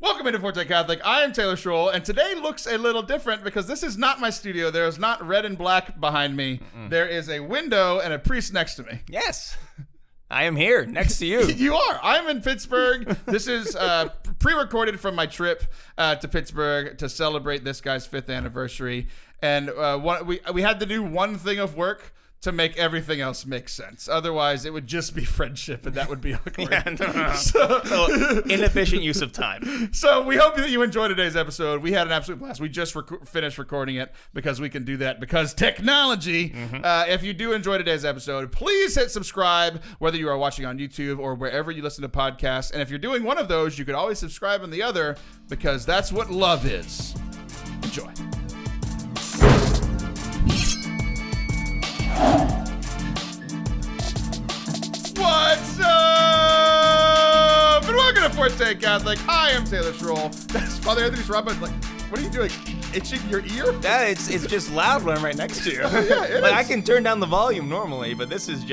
Welcome into Forte Catholic. I am Taylor Schroll, and today looks a little different because this is not my studio. There is not red and black behind me. There is a window and a priest next to me. Yes. I am here next to you. You are. I'm in Pittsburgh. This is pre-recorded from my trip to Pittsburgh to celebrate this guy's 5th anniversary. And we had to do one thing of work to make everything else make sense. Otherwise, it would just be friendship, and that would be awkward. Yeah, no. So, inefficient use of time. So we hope that you enjoyed today's episode. We had an absolute blast. We just finished recording it because we can do that because technology. If you do enjoy today's episode, please hit subscribe, whether you are watching on YouTube or wherever you listen to podcasts. And if you're doing one of those, you could always subscribe on the other because that's what love is. Enjoy. What's up? And welcome to Forte Catholic. I am Taylor Schroll. That's Father Anthony Sciarappa. Like, what are you doing? Itching your ear? Yeah, it's just loud when I'm right next to you. Yeah, it like is. I can turn down the volume normally, but this is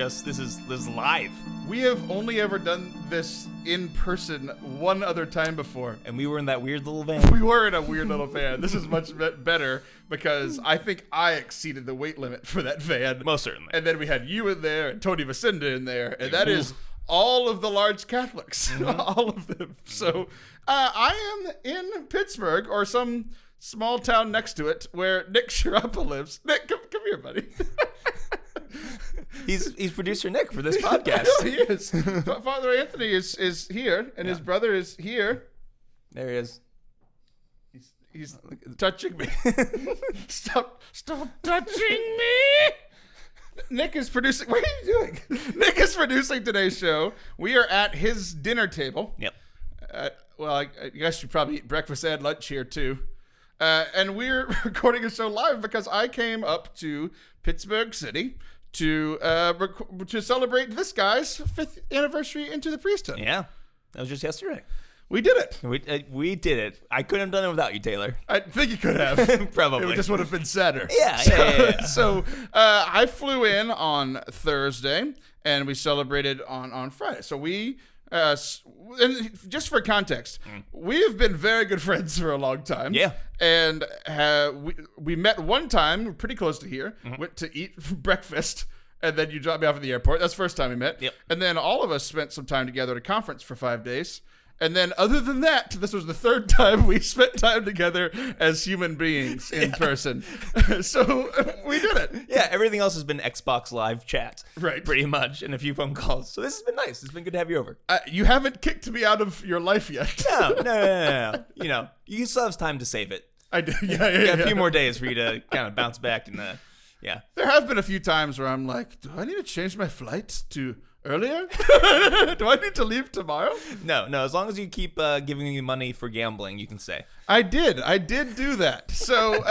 live. We have only ever done this in person one other time before. And we were in that weird little van. We were in a weird little van. This is much better because I think I exceeded the weight limit for that van. Most certainly. And then we had you in there and Tony Vacinda in there. And that is all of the large Catholics. All of them. So I am in Pittsburgh or some small town next to it where Nick Sciarappa lives. Nick, come here, buddy. He's producer Nick for this podcast. He is. Father Anthony is here, and his brother is here. There he is. He's touching me. Stop touching me. Nick is producing. What are you doing? Nick is producing today's show. We are at his dinner table. Yep. Well, I guess you probably eat breakfast and lunch here too. And we're recording a show live because I came up to Pittsburgh City to celebrate this guy's 5th anniversary into the priesthood. Yeah. That was just yesterday. We did it. We did it. I couldn't have done it without you, Taylor. I think you could have. Probably. It just would have been sadder. Yeah. So I flew in on Thursday, and we celebrated on Friday. So we... and just for context, we have been very good friends for a long time. Yeah. And we met one time, pretty close to here, went to eat breakfast, and then you dropped me off at the airport. That's the first time we met. Yep. And then all of us spent some time together at a conference for 5 days. And then other than that, this was the 3rd time we spent time together as human beings in person. So we did it. Yeah, everything else has been Xbox Live chat. Right. Pretty much, and a few phone calls. So this has been nice. It's been good to have you over. You haven't kicked me out of your life yet. No. You know, you still have time to save it. I do. You got a few more days for you to kind of bounce back and yeah. There have been a few times where I'm like, do I need to change my flight to earlier? Do I need to leave tomorrow? No. As long as you keep giving me money for gambling, you can stay. I did do that. So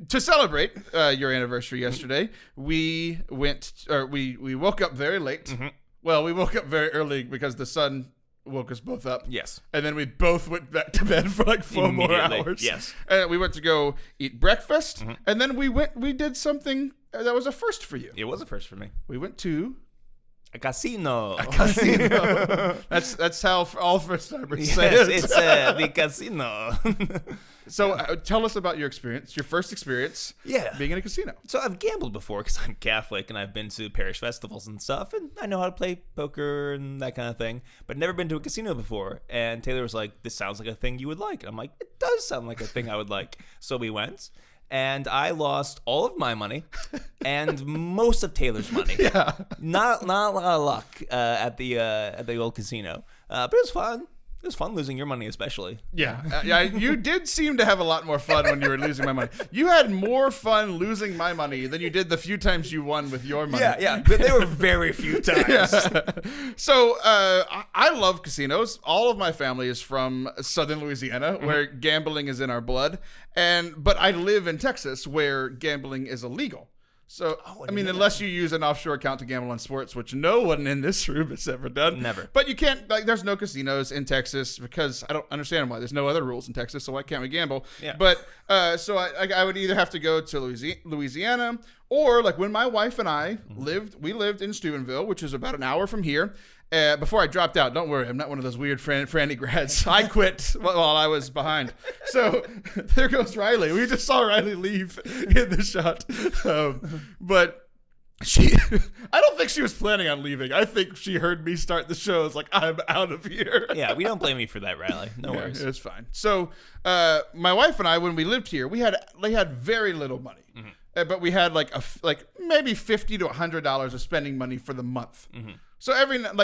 to celebrate your anniversary yesterday, we woke up very late. Well, we woke up very early because the sun woke us both up. Yes. And then we both went back to bed for like 4 more hours. Yes. And we went to go eat breakfast. And then we did something that was a first for you. It was a first for me. We went to a casino. That's how all first timers say it. It's the casino. So tell us about your experience, your first experience being in a casino. So I've gambled before because I'm Catholic and I've been to parish festivals and stuff, and I know how to play poker and that kind of thing, but never been to a casino before. And Taylor was like, this sounds like a thing you would like. And I'm like, it does sound like a thing I would like. So we went. And I lost all of my money and most of Taylor's money. Yeah, not a lot of luck at the old casino, but it was fun. It was fun losing your money, especially. Yeah. You did seem to have a lot more fun when you were losing my money. You had more fun losing my money than you did the few times you won with your money. Yeah. But there were very few times. Yeah. So I love casinos. All of my family is from southern Louisiana, where gambling is in our blood. But I live in Texas, where gambling is illegal. So, I mean, unless you use an offshore account to gamble on sports, which no one in this room has ever done. Never. But you can't, there's no casinos in Texas because I don't understand why. There's no other rules in Texas, so why can't we gamble? Yeah. But, so I would either have to go to Louisiana Or like when my wife and I we lived in Steubenville, which is about an hour from here. Before I dropped out, don't worry, I'm not one of those weird franny grads. I quit while I was behind. So there goes Riley. We just saw Riley leave in the shot. But I don't think she was planning on leaving. I think she heard me start the show. It's like, I'm out of here. Yeah, we don't blame you for that, Riley. No worries. It's fine. So my wife and I, when we lived here, we had very little money. But we had like maybe $50 to $100 of spending money for the month. So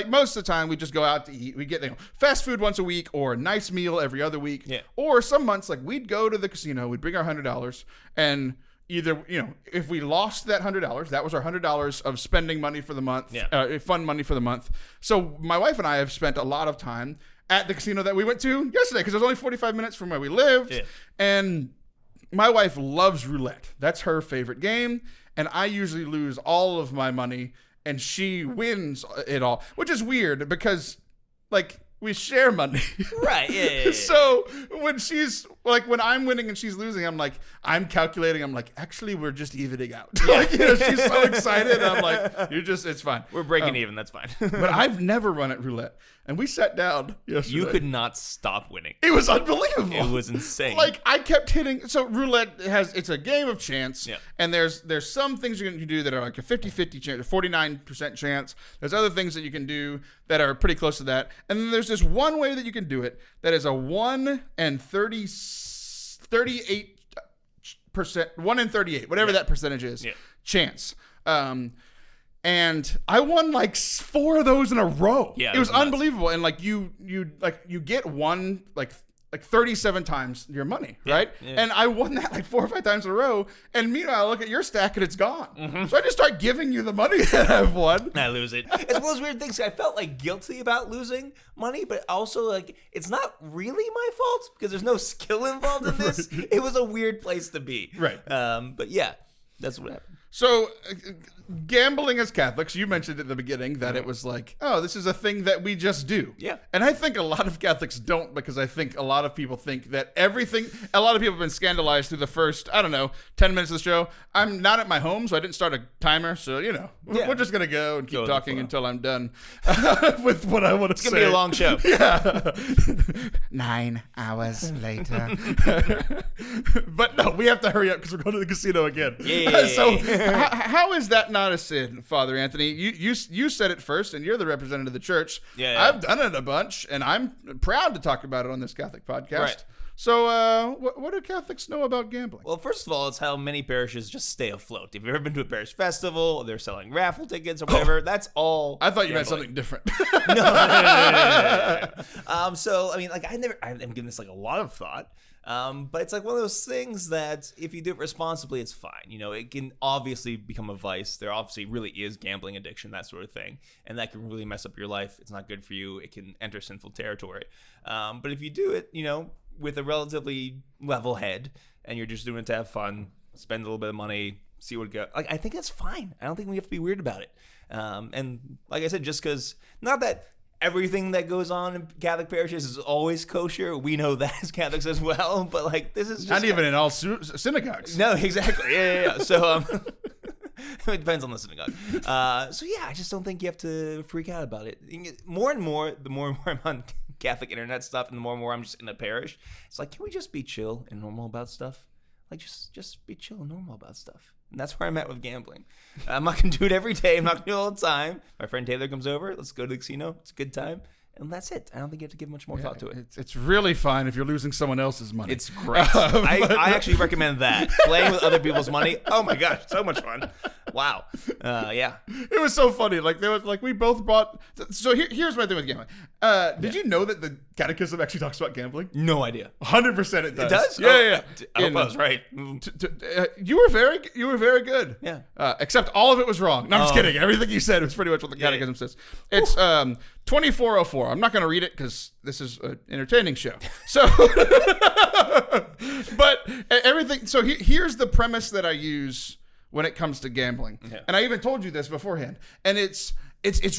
most of the time we just go out to eat. We get fast food once a week or a nice meal every other week. Yeah. Or some months like we'd go to the casino, we'd bring our $100 and either, if we lost that $100, that was our $100 of spending money for the month, fun money for the month. So my wife and I have spent a lot of time at the casino that we went to yesterday because it was only 45 minutes from where we lived. Yeah. And my wife loves roulette. That's her favorite game. And I usually lose all of my money and she wins it all, which is weird because, like, we share money. Right, yeah. So when when I'm winning and she's losing, I'm calculating. I'm like, actually, we're just evening out. Yeah. She's so excited. I'm like, it's fine. We're breaking even. That's fine. But I've never run at roulette. And we sat down yesterday. You could not stop winning. It was unbelievable. It was insane. Like, I kept hitting. So roulette it's a game of chance. Yeah. And there's some things you can do that are like a 50-50 chance, a 49% chance. There's other things that you can do that are pretty close to that. And then there's this one way that you can do it that is a 1 in 38%, 1 in 38, whatever that percentage is, chance. And I won like 4 of those in a row. Yeah, it was unbelievable. And like you get one like 37 times your money, right? Yeah. And I won that like 4 or 5 times in a row. And meanwhile, I look at your stack and it's gone. So I just start giving you the money that I've won. I lose it. It's one of those weird things. I felt like guilty about losing money, but also like it's not really my fault because there's no skill involved in this. Right. It was a weird place to be. Right. But yeah, that's what happened. So, gambling as Catholics, you mentioned at the beginning that it was like, oh, this is a thing that we just do. Yeah. And I think a lot of Catholics don't because I think a lot of people think that a lot of people have been scandalized through the first, 10 minutes of the show. I'm not at my home, so I didn't start a timer. So, we're just going to go and keep talking until I'm done with what I want to say. It's going to be a long show. Yeah. 9 hours later. But no, we have to hurry up because we're going to the casino again. Yeah. So, how is that not a sin, Father Anthony? You said it first, and you're the representative of the church. Yeah. I've done it a bunch, and I'm proud to talk about it on this Catholic podcast. Right. So, what do Catholics know about gambling? Well, first of all, it's how many parishes just stay afloat. If you've ever been to a parish festival, or they're selling raffle tickets or whatever, that's all. I thought you meant something different. No. So, I mean, like, I'm giving this like a lot of thought. But it's like one of those things that if you do it responsibly, it's fine. It can obviously become a vice. There obviously really is gambling addiction, that sort of thing. And that can really mess up your life. It's not good for you. It can enter sinful territory. But if you do it, with a relatively level head and you're just doing it to have fun, spend a little bit of money, see what it goes. Like, I think that's fine. I don't think we have to be weird about it. And like I said, just because, not that everything that goes on in Catholic parishes is always kosher. We know that as Catholics as well, but like this is just not even in all synagogues. No, exactly. Yeah. So it depends on the synagogue. So yeah, I just don't think you have to freak out about it. More and more, the more and more I'm on Catholic internet stuff, and the more and more I'm just in a parish, it's like, can we just be chill and normal about stuff? Like just be chill and normal about stuff. And that's where I'm at with gambling. I'm not going to do it every day. I'm not going to do it all the time. My friend Taylor comes over. Let's go to the casino. It's a good time. And that's it. I don't think you have to give much more thought to it. It's really fine if you're losing someone else's money. It's great. I actually recommend that. Playing with other people's money. Oh my gosh, so much fun. Wow. Yeah. It was so funny. Like we both bought. So here's my thing with gambling. Did you know that the Catechism actually talks about gambling? No idea. 100% it does. It does? Yeah. I hope I was right. You were very good. Yeah. Except all of it was wrong. No, I'm just kidding. Everything you said was pretty much what the Catechism says. It's 2404. I'm not going to read it because this is an entertaining show. So, but everything. So here's the premise that I use when it comes to gambling, and I even told you this beforehand. And it's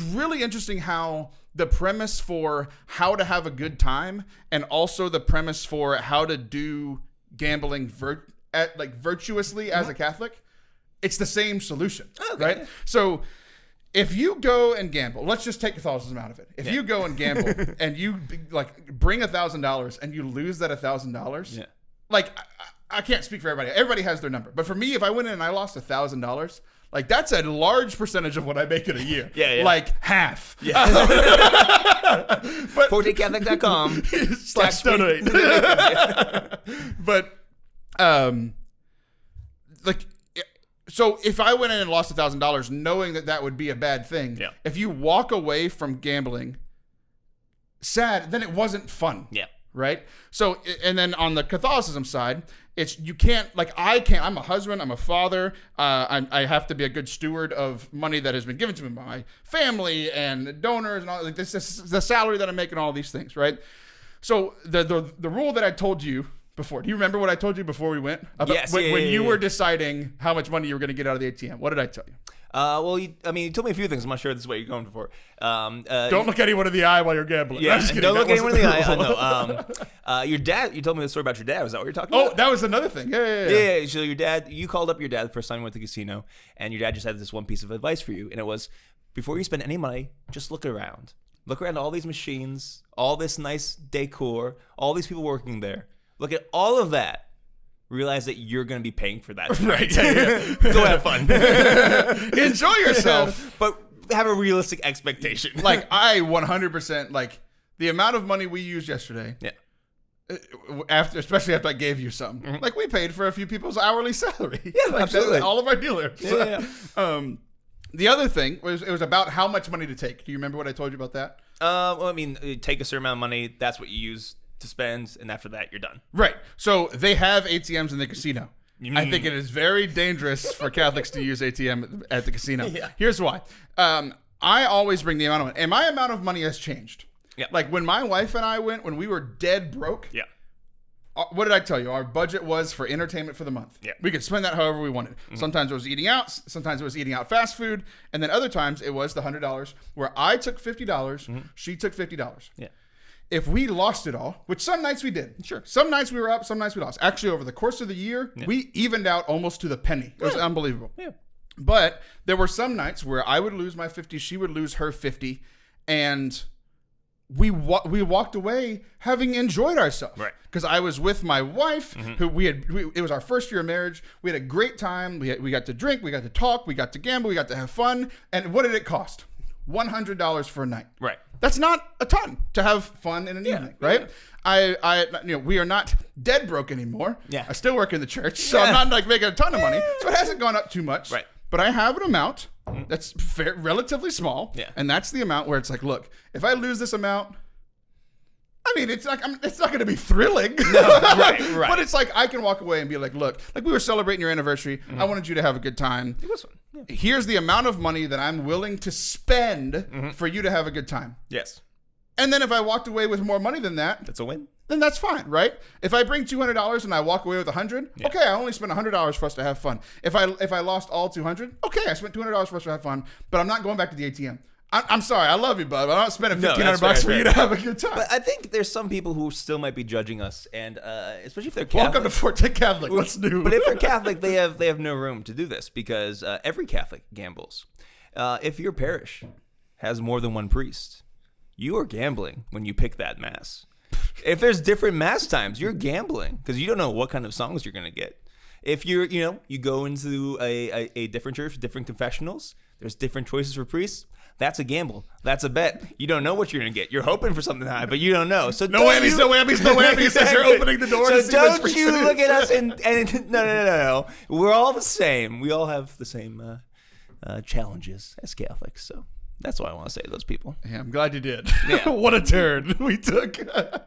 really interesting how the premise for how to have a good time, and also the premise for how to do gambling virtuously as a Catholic, it's the same solution, Okay. right? So if you go and gamble, let's just take Catholicism out of it. If you go and gamble and you like bring $1,000 and you lose that $1,000, like I can't speak for everybody. Everybody has their number. But for me, if I went in and I lost $1,000, like that's a large percentage of what I make in a year. Yeah. Like half. Yeah. But ForteCatholic.com / donate. But like, so if I went in and lost $1,000, knowing that that would be a bad thing, if you walk away from gambling sad, then it wasn't fun. Yeah. Right. So, and then on the Catholicism side, it's, you can't, like, I can't, I'm a husband, I'm a father. I have to be a good steward of money that has been given to me by my family and donors and all, like this is the salary that I'm making, all these things. Right. So the rule that I told you before, do you remember what I told you before we went? About when you were deciding how much money you were going to get out of the ATM? What did I tell you? Well, you told me a few things. I'm not sure this is what you're going for. Don't look anyone in the eye while you're gambling. Yeah, don't look anyone in the eye. I know. Your dad, you told me the story about your dad. Was that what you're talking about? Oh, that was another thing. Yeah. So your dad, you called up your dad the first time you went to the casino, and your dad just had this one piece of advice for you, and it was, before you spend any money, just look around. Look around all these machines, all this nice decor, all these people working there. Look at all of that. Realize that you're going to be paying for that. Right. Yeah. Go have fun. Enjoy yourself. But have a realistic expectation. Like, I 100%, like, the amount of money we used yesterday. Yeah. Especially after I gave you some. Mm-hmm. Like, we paid for a few people's hourly salary. Yeah, like, absolutely. All of our dealers. Yeah. The other thing was, it was about how much money to take. Do you remember what I told you about that? Well, I mean, take a certain amount of money. That's what you use to spend, and after that, you're done. Right. So they have ATMs in the casino. I think it is very dangerous for Catholics to use ATM at the casino. Yeah. Here's why. I always bring the amount of money, and my amount of money has changed. Yeah. Like when my wife and I went, when we were dead broke. Yeah. What did I tell you? Our budget was for entertainment for the month. Yeah. We could spend that however we wanted. Mm-hmm. Sometimes it was eating out. Sometimes it was eating out fast food. And then other times it was the $100 where I took $50. She took $50. Yeah. If we lost it all, which some nights we did. Sure. Some nights we were up, some nights we lost. Actually, over the course of the year, we evened out almost to the penny. It was unbelievable. Yeah. But there were some nights where I would lose my 50, she would lose her 50, and we walked away having enjoyed ourselves. Right. Because I was with my wife, who it was our first year of marriage. We had a great time. We got to drink, we got to talk, we got to gamble, we got to have fun. And what did it cost? $100 for a night. Right. That's not a ton to have fun in an evening, right? We are not dead broke anymore. Yeah. I still work in the church, so I'm not like making a ton of money. So it hasn't gone up too much. Right. But I have an amount that's relatively small. Yeah. And that's the amount where it's like, look, if I lose this amount, I mean, it's not going to be thrilling. No, right. But it's like, I can walk away and be like, look, like we were celebrating your anniversary. I wanted you to have a good time. It was fun. Yeah. Here's the amount of money that I'm willing to spend for you to have a good time. Yes. And then if I walked away with more money than that, That's a win. then that's fine, right? If I bring $200 and I walk away with $100, okay, I only spent $100 for us to have fun. If I lost all $200, okay, I spent $200 for us to have fun, but I'm not going back to the ATM. I'm sorry, I love you, bud, but I'm not spending $1,500 for you to have a good time. But I think there's some people who still might be judging us, and especially if they're Catholic. Welcome to Forte Catholic. What's new? But if they're Catholic, they have no room to do this because every Catholic gambles. If your parish has more than one priest, you are gambling when you pick that mass. If there's different mass times, you're gambling because you don't know what kind of songs you're going to get. If you go into a different church, different confessionals, there's different choices for priests. That's a gamble. That's a bet. You don't know what you're going to get. You're hoping for something high, but you don't know. So no whammies. As you're opening the door to So see don't you look at us and no. We're all the same. We all have the same challenges as Catholics. So that's what I want to say to those people. Yeah, I'm glad you did. Yeah. What a turn we took.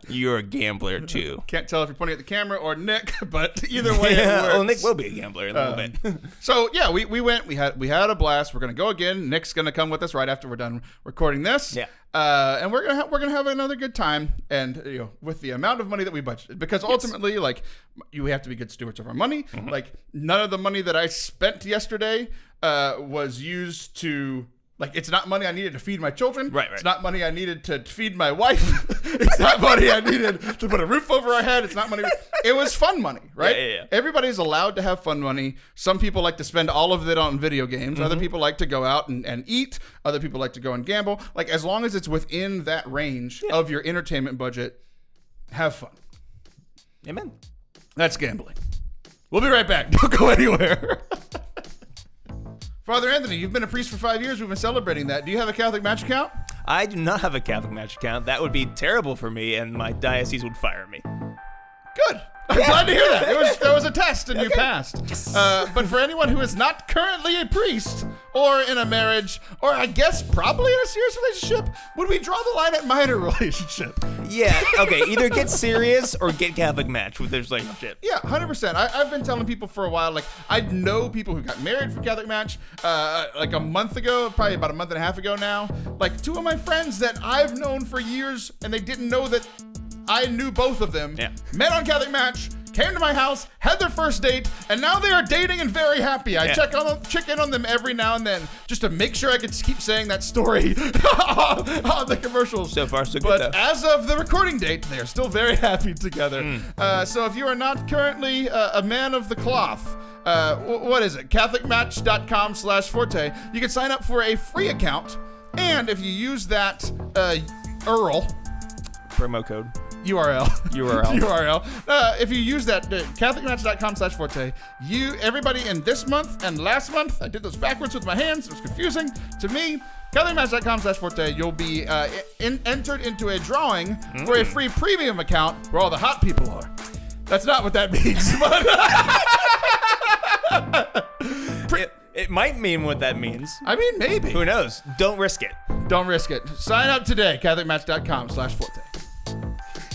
You're a gambler too. Can't tell if you're pointing at the camera or Nick, but either way it works. Well, Nick will be a gambler in a little bit. So yeah, we went. We had a blast. We're gonna go again. Nick's gonna come with us right after we're done recording this. Yeah. And we're gonna have another good time. And with the amount of money that we budgeted, because ultimately, like, we have to be good stewards of our money. Like, none of the money that I spent yesterday was used to Like, it's not money I needed to feed my children. Right. It's not money I needed to feed my wife. It's not money I needed to put a roof over our head. It's not money. It was fun money, right? Yeah. Everybody's allowed to have fun money. Some people like to spend all of it on video games. Other people like to go out and eat. Other people like to go and gamble. Like, as long as it's within that range of your entertainment budget, have fun. Amen. That's gambling. We'll be right back. Don't go anywhere. Father Anthony, you've been a priest for 5 years. We've been celebrating that. Do you have a Catholic Match account? I do not have a Catholic Match account. That would be terrible for me, and my diocese would fire me. Good. I'm glad to hear that. That was a test, and you passed. Yes. But for anyone who is not currently a priest, or in a marriage, or I guess probably in a serious relationship, would we draw the line at minor relationship? Yeah, okay. Either get serious or get Catholic Match with their relationship. Yeah, 100%. I've been telling people for a while, like, I know people who got married for Catholic Match, like a month ago, probably about a month and a half ago now. Like, two of my friends that I've known for years, and they didn't know that I knew both of them, met on Catholic Match, came to my house, had their first date, and now they are dating and very happy. I check in on them every now and then just to make sure I could keep saying that story on the commercials. So far, so good, But as of the recording date, they are still very happy together. So if you are not currently a man of the cloth, what is it? CatholicMatch.com/Forte. You can sign up for a free account, and if you use that URL, promo code. URL. If you use that, CatholicMatch.com/Forte, everybody in this month and last month, I did those backwards with my hands. It was confusing to me. CatholicMatch.com/Forte, you'll be entered into a drawing for a free premium account where all the hot people are. That's not what that means. But It might mean what that means. I mean, maybe. Who knows? Don't risk it. Don't risk it. Sign up today, CatholicMatch.com/Forte.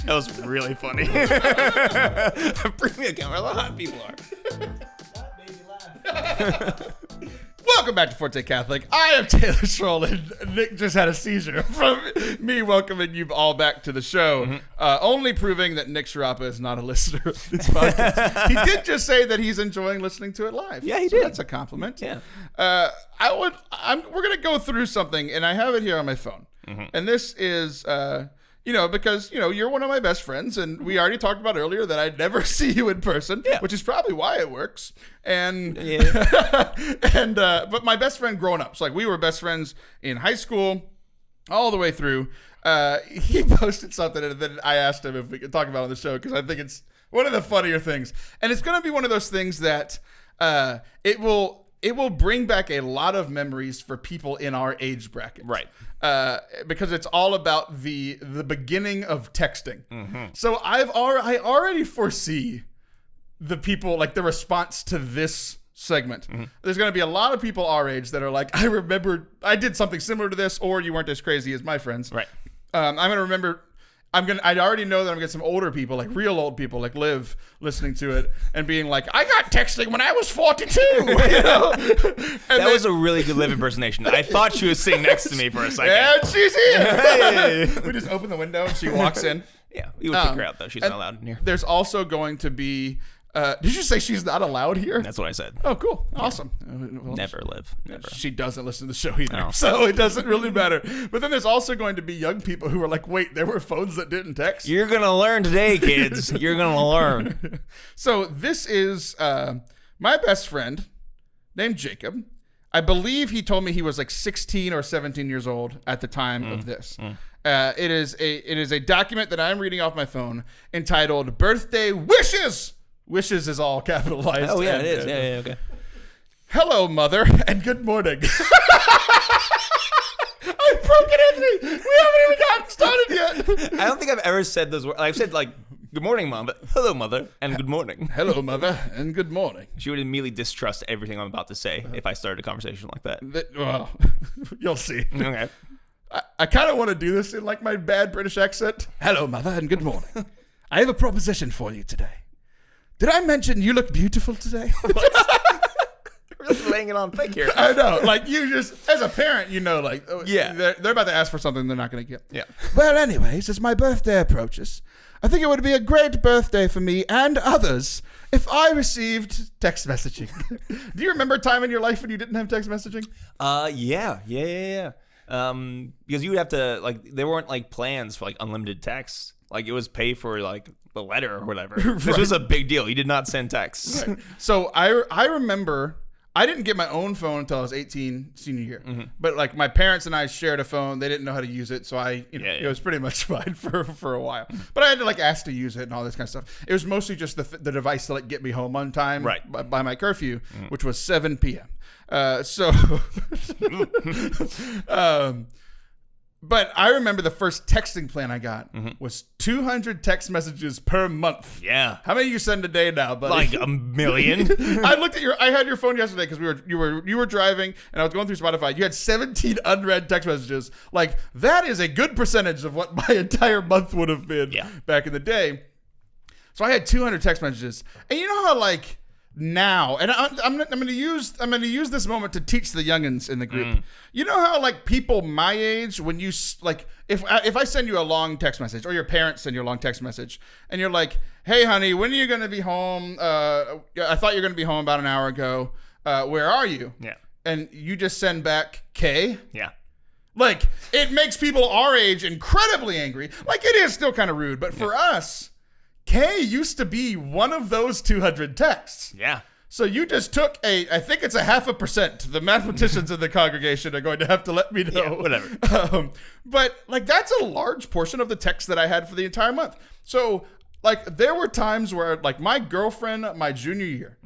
That was really funny. A premium account where a lot of hot people are. That made me laugh. Welcome back to Forte Catholic. I am Taylor Stroll, and Nick just had a seizure from me welcoming you all back to the show, only proving that Nick Sciarappa is not a listener of this podcast. He did just say that he's enjoying listening to it live. Yeah, he so did. That's a compliment. Yeah. We're gonna go through something, and I have it here on my phone, and this is. Because, you're one of my best friends, and we already talked about earlier that I'd never see you in person, which is probably why it works. And, but my best friend growing up, so like we were best friends in high school all the way through. He posted something, and then I asked him if we could talk about it on the show, because I think it's one of the funnier things. And it's going to be one of those things that it will bring back a lot of memories for people in our age bracket. Right. Because it's all about the beginning of texting. So I already foresee the people, like the response to this segment. There's going to be a lot of people our age that are like, I remember I did something similar to this, or you weren't as crazy as my friends. Right. I'm going to remember. I already know that I'm going to get some older people, like real old people, like Liv, listening to it and being like, I got texting when I was 42. That was a really good Liv impersonation. I thought she was sitting next to me for a second. And she's here. Hey. We just open the window and she walks in. Yeah, we would kick her out, though. She's not allowed in here. There's also going to be... did you say she's not allowed here? That's what I said. Oh, cool. Awesome. Well, Never, Liv. Never. She doesn't listen to the show either, No. so it doesn't really matter. But then there's also going to be young people who are like, wait, there were phones that didn't text? You're going to learn today, kids. You're going to learn. So this is my best friend named Jacob. I believe he told me he was like 16 or 17 years old at the time of this. It is a document that I'm reading off my phone entitled Birthday Wishes. Wishes is all capitalized. Oh, yeah, it is. Yeah, okay. Hello, Mother, and good morning. I've broken Anthony. We haven't even gotten started yet. I don't think I've ever said those words. I've said, like, good morning, Mom, but hello, Mother, and good morning. Hello, Mother, and good morning. She would immediately distrust everything I'm about to say if I started a conversation like that. Well, you'll see. Okay. I kind of want to do this in, like, my bad British accent. Hello, Mother, and good morning. I have a proposition for you today. Did I mention you look beautiful today? really laying it on thick here. I know. Like, you just, as a parent, you know, like, Yeah. they're about to ask for something they're not going to get. Yeah. Well, anyways, as my birthday approaches, I think it would be a great birthday for me and others if I received text messaging. Do you remember a time in your life when you didn't have text messaging? Yeah. Because you would have to, like, there weren't like plans for like unlimited text. Like, it was pay for like the letter or whatever. This was a big deal. You did not send texts. Right. So I remember I didn't get my own phone until I was 18, senior year. Mm-hmm. But like my parents and I shared a phone. They didn't know how to use it, so it was pretty much fine for a while. But I had to like ask to use it and all this kind of stuff. It was mostly just the device to like get me home on time, right, by my curfew, which was 7 p.m. But I remember the first texting plan I got was 200 text messages per month. Yeah. How many you send a day now, buddy? Like a million. I had your phone yesterday because you were driving and I was going through Spotify. You had 17 unread text messages. Like, that is a good percentage of what my entire month would have been back in the day. So I had 200 text messages. And you know how like now, and I'm going to use this moment to teach the youngins in the group. You know how like people my age, when you like, if I send you a long text message, or your parents send you a long text message, and you're like, "Hey, honey, when are you going to be home? I thought you were going to be home about an hour ago. Where are you?" Yeah. And you just send back K. Yeah. Like, it makes people our age incredibly angry. Like, it is still kind of rude, but for us, K used to be one of those 200 texts. Yeah. So you just took I think it's 0.5%. The mathematicians in the congregation are going to have to let me know. Yeah, whatever. But like, that's a large portion of the text that I had for the entire month. So like, there were times where like my girlfriend, my junior year,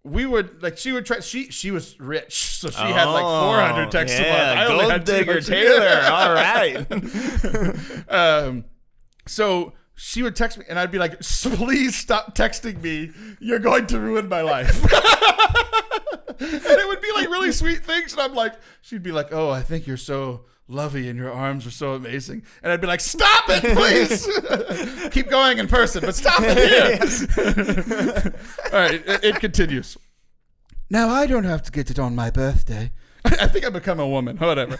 we would like, she would try, she was rich. So she had like 400 texts a month. I only had Digger 200. Taylor. All right. So she would text me, and I'd be like, "Please stop texting me. You're going to ruin my life." And it would be like really sweet things, and I'm like, she'd be like, "Oh, I think you're so lovely, and your arms are so amazing." And I'd be like, "Stop it, please." Keep going in person, but stop it here. All right, it continues. Now, I don't have to get it on my birthday. I think I've become a woman. Whatever.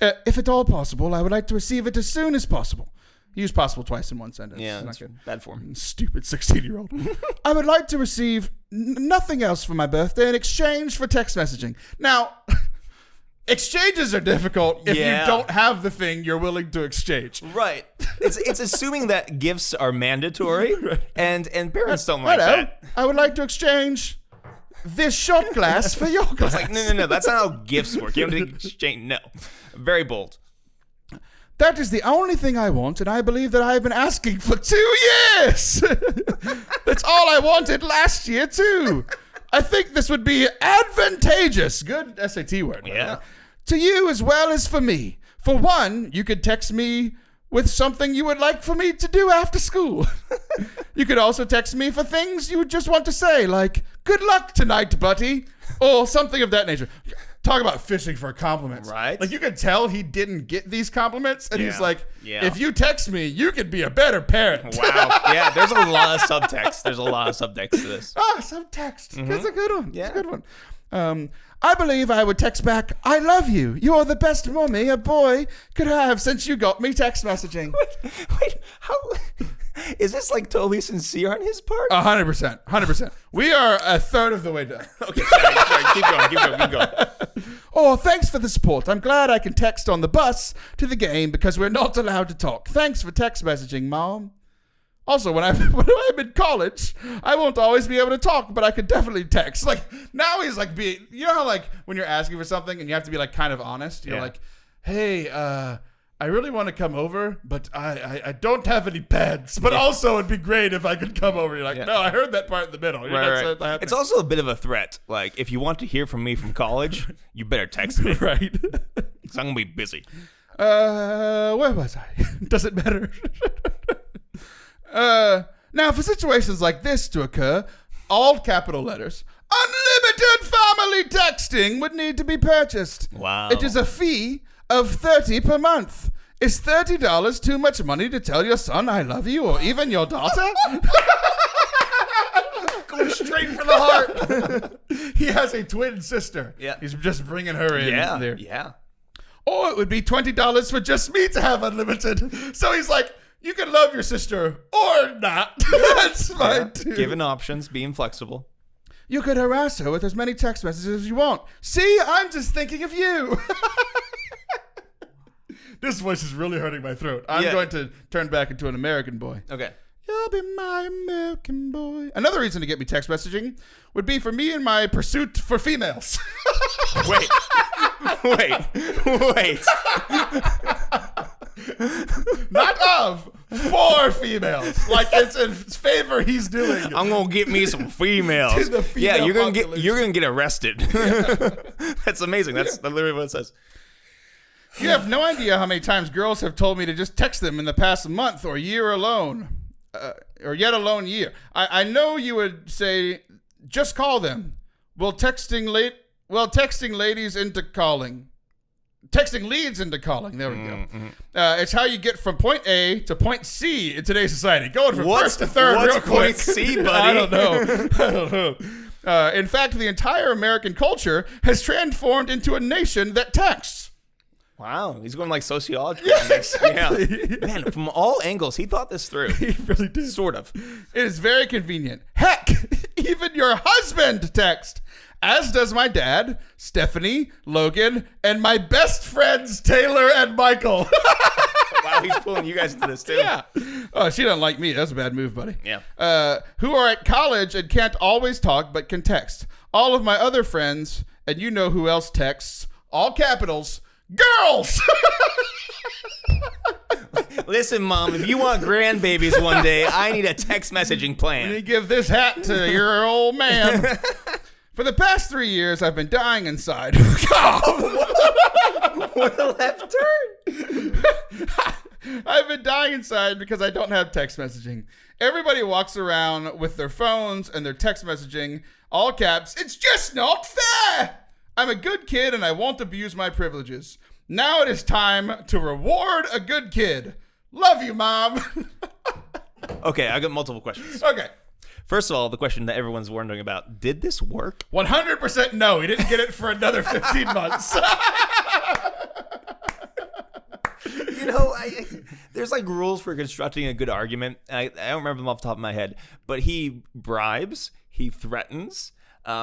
If at all possible, I would like to receive it as soon as possible. Use possible twice in one sentence. Yeah, that's bad form. Stupid 16-year-old. I would like to receive nothing else for my birthday in exchange for text messaging. Now, exchanges are difficult if you don't have the thing you're willing to exchange. Right. It's assuming that gifts are mandatory, and parents don't like Hello, that. I would like to exchange this shot glass for your glass. It's like, no. That's not how gifts work. You have to exchange. No. Very bold. That is the only thing I want, and I believe that I have been asking for 2 years. That's all I wanted last year, too. I think this would be advantageous. Good SAT word. Yeah. To you as well as for me. For one, you could text me with something you would like for me to do after school. You could also text me for things you would just want to say, like, "Good luck tonight, buddy," or something of that nature. Talk about fishing for compliments. Right. Like, you could tell he didn't get these compliments, and he's like, Yeah. "If you text me, you could be a better parent." Wow. Yeah, there's a lot of subtext. There's a lot of subtext to this. Subtext. That's a good one. Yeah. That's a good one. I believe I would text back, "I love you. You're the best mommy a boy could have since you got me text messaging." Wait, how... Is this like totally sincere on his part? 100%. 100%. We are a third of the way done. Okay, sorry. Keep going. Oh, thanks for the support. I'm glad I can text on the bus to the game because we're not allowed to talk. Thanks for text messaging, Mom. Also, when I'm in college, I won't always be able to talk, but I could definitely text. Like, now he's like being, you know how like when you're asking for something and you have to be like kind of honest? You're like, "Hey, I really want to come over, but I don't have any pads. But also, it'd be great if I could come over." You're like, "No, I heard that part in the middle." Right. It's also a bit of a threat. Like, if you want to hear from me from college, you better text me. Right. Because I'm going to be busy. Where was I? Does it matter? Now, for situations like this to occur, all capital letters, unlimited family texting would need to be purchased. Wow. It is a fee of $30 per month. Is $30 too much money to tell your son I love you, or even your daughter? Going straight for the heart. he has a twin sister. Yeah. He's just bringing her in there. Yeah. Or it would be $20 for just me to have unlimited. So he's like, you can love your sister or not. That's fine too. Given options, being flexible. You could harass her with as many text messages as you want. See, I'm just thinking of you. This voice is really hurting my throat. I'm going to turn back into an American boy. Okay. You'll be my American boy. Another reason to get me text messaging would be for me and my pursuit for females. Wait. Not of, for females. Like it's in favor he's doing. I'm gonna get me some females. To the female you're gonna get arrested. That's amazing. That's literally what it says. You have no idea how many times girls have told me to just text them in the past month or year alone. Or yet alone year. I know you would say, just call them. Texting ladies into calling. Texting leads into calling. There we go. It's how you get from point A to point C in today's society. Going from first to third real quick. Point C, buddy? I don't know. In fact, the entire American culture has transformed into a nation that texts. Wow, he's going like sociology. Yeah, exactly. Yeah. Man, from all angles, he thought this through. He really did. Sort of. It is very convenient. Heck, even your husband text, as does my dad, Stephanie, Logan, and my best friends, Taylor and Michael. Wow, he's pulling you guys into this too. Yeah. Oh, she doesn't like me. That's a bad move, buddy. Yeah. Who are at college and can't always talk but can text. All of my other friends, and you know who else texts, all capitals, girls! Listen, Mom, if you want grandbabies one day, I need a text messaging plan. You give this hat to your old man. For the past 3 years, I've been dying inside. What a left turn. I've been dying inside because I don't have text messaging. Everybody walks around with their phones and their text messaging, all caps. It's just not fair. I'm a good kid and I won't abuse my privileges. Now it is time to reward a good kid. Love you, Mom. Okay, I got multiple questions. Okay. First of all, the question that everyone's wondering about, did this work? 100% no. He didn't get it for another 15 months. You know, there's like rules for constructing a good argument. I don't remember them off the top of my head, but he bribes, he threatens,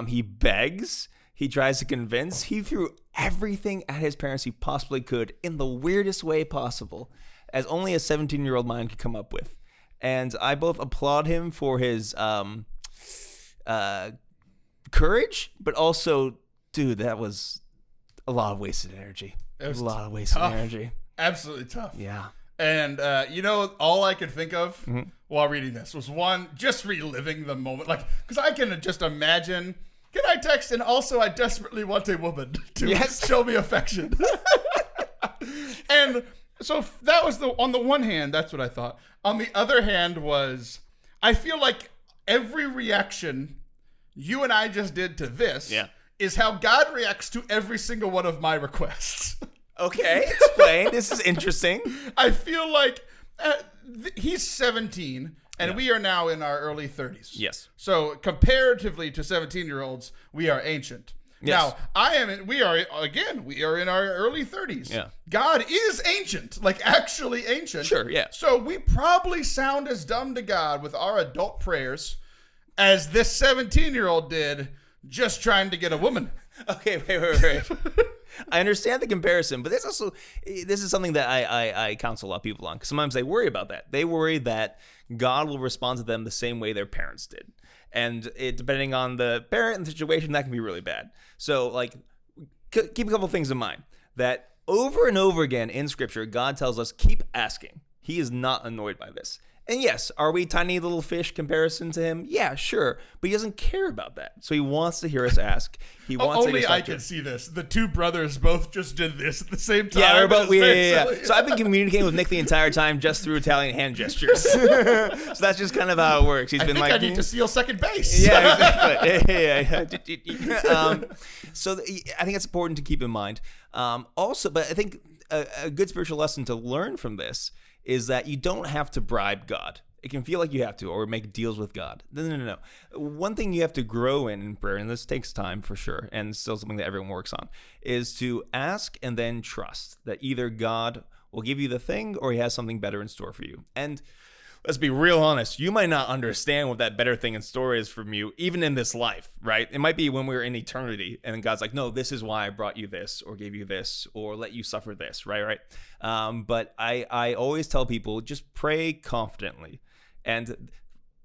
he begs, he tries to convince. He threw everything at his parents he possibly could in the weirdest way possible, as only a 17-year-old mind could come up with. And I both applaud him for his courage, but also, dude, that was a lot of wasted energy. It was a lot of wasted energy. Absolutely tough. Yeah. And, all I could think of while reading this was one, just reliving the moment. Like, because I can just imagine, can I text? And also, I desperately want a woman to show me affection. And so that was on the one hand, that's what I thought. On the other hand was, I feel like every reaction you and I just did to this is how God reacts to every single one of my requests. Okay, explain. This is interesting. I feel like he's 17 and we are now in our early 30s. Yes. So comparatively to 17-year-olds, we are ancient. Yes. Now, we are in our early 30s. Yeah. God is ancient, like actually ancient. Sure, yeah. So we probably sound as dumb to God with our adult prayers as this 17-year-old did just trying to get a woman. Okay, wait. I understand the comparison, but this is something that I counsel a lot of people on, because sometimes they worry about that. They worry that God will respond to them the same way their parents did. And depending on the parent and the situation, that can be really bad. So, like, keep a couple things in mind. That over and over again in Scripture, God tells us, keep asking. He is not annoyed by this. And yes, are we tiny little fish comparison to him? Yeah, sure. But he doesn't care about that. So he wants to hear us ask. He wants only to I can see this. The two brothers both just did this at the same time. Yeah, So I've been communicating with Nick the entire time just through Italian hand gestures. So that's just kind of how it works. I need to steal second base. Yeah, exactly. So I think it's important to keep in mind. Also, but I think a good spiritual lesson to learn from this is that you don't have to bribe God. It can feel like you have to, or make deals with God. No. One thing you have to grow in prayer, and this takes time for sure, and still something that everyone works on, is to ask and then trust that either God will give you the thing or he has something better in store for you. And let's be real honest, you might not understand what that better thing in store is from you, even in this life, right? It might be when we're in eternity, and God's like, no, this is why I brought you this, or gave you this, or let you suffer this, right? But I always tell people, just pray confidently. And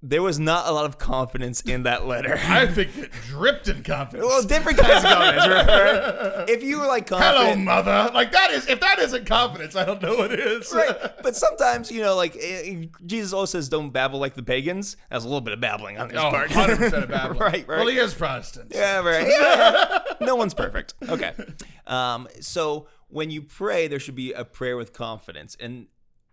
there was not a lot of confidence in that letter. I think it dripped in confidence. Well, different kinds of confidence, right? If you were like confident, hello, mother. Like if that isn't confidence, I don't know what is. Right. But sometimes, Jesus always says, don't babble like the pagans. That's a little bit of babbling on his part. 100% of babbling. Right. Well, he is Protestant. Yeah, right. Yeah. No one's perfect. Okay. So when you pray, there should be a prayer with confidence. And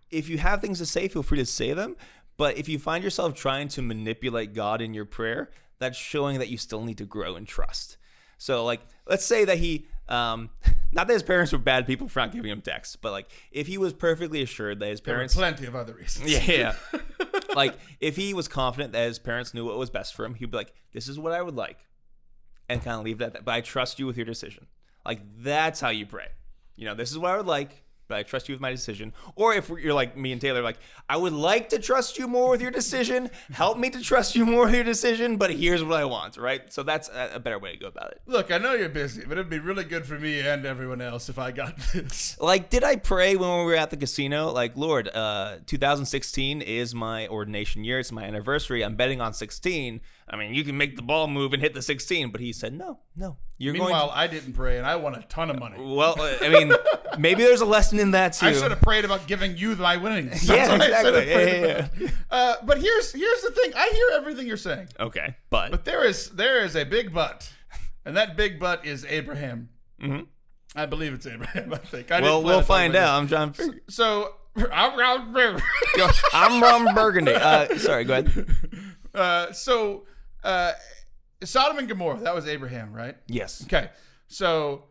if you have things to say, feel free to say them. But if you find yourself trying to manipulate God in your prayer, that's showing that you still need to grow in trust. So, let's say that he, not that his parents were bad people for not giving him text, but if he was perfectly assured that his parents, there were plenty of other reasons. Yeah. If he was confident that his parents knew what was best for him, he'd be like, this is what I would like, and kind of leave it at that. But I trust you with your decision. That's how you pray. This is what I would like, but I trust you with my decision. Or if you're like me and Taylor, I would like to trust you more with your decision. Help me to trust you more with your decision, but here's what I want, right? So that's a better way to go about it. Look, I know you're busy, but it'd be really good for me and everyone else if I got this. Did I pray when we were at the casino? Lord, 2016 is my ordination year. It's my anniversary. I'm betting on 16. I mean, you can make the ball move and hit the 16, but he said, no. Meanwhile, I didn't pray, and I won a ton of money. Well, I mean, maybe there's a lesson in that, too. I should have prayed about giving you my winnings. Yeah, exactly. Yeah. But here's the thing. I hear everything you're saying. Okay, but there is a big but, and that big but is Abraham. Mm-hmm. I believe it's Abraham, I think. We'll find out. I'm John. So, I'm Ron Burgundy. Sorry, go ahead. Sodom and Gomorrah, that was Abraham, right? Yes. Okay. So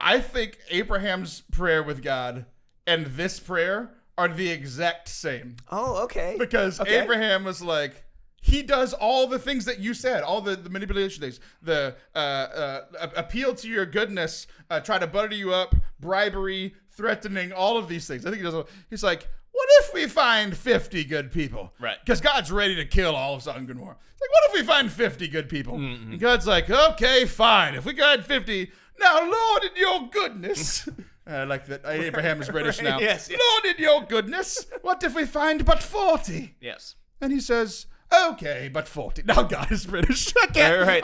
I think Abraham's prayer with God and this prayer are the exact same. Oh, okay. Because Abraham was like, he does all the things that you said, all the manipulation things, the appeal to your goodness, try to butter you up, bribery, threatening, all of these things. I think he does. He's like, what if we find 50 good people? Right. Because God's ready to kill all of Sodom and Gomorrah. It's like, what if we find 50 good people? Mm-hmm. And God's like, okay, fine. If we got 50, now, Lord, in your goodness. I like that Abraham is British now. Yes. Lord, in your goodness, what if we find but 40? Yes. And he says, okay, but 40. Now God is British. I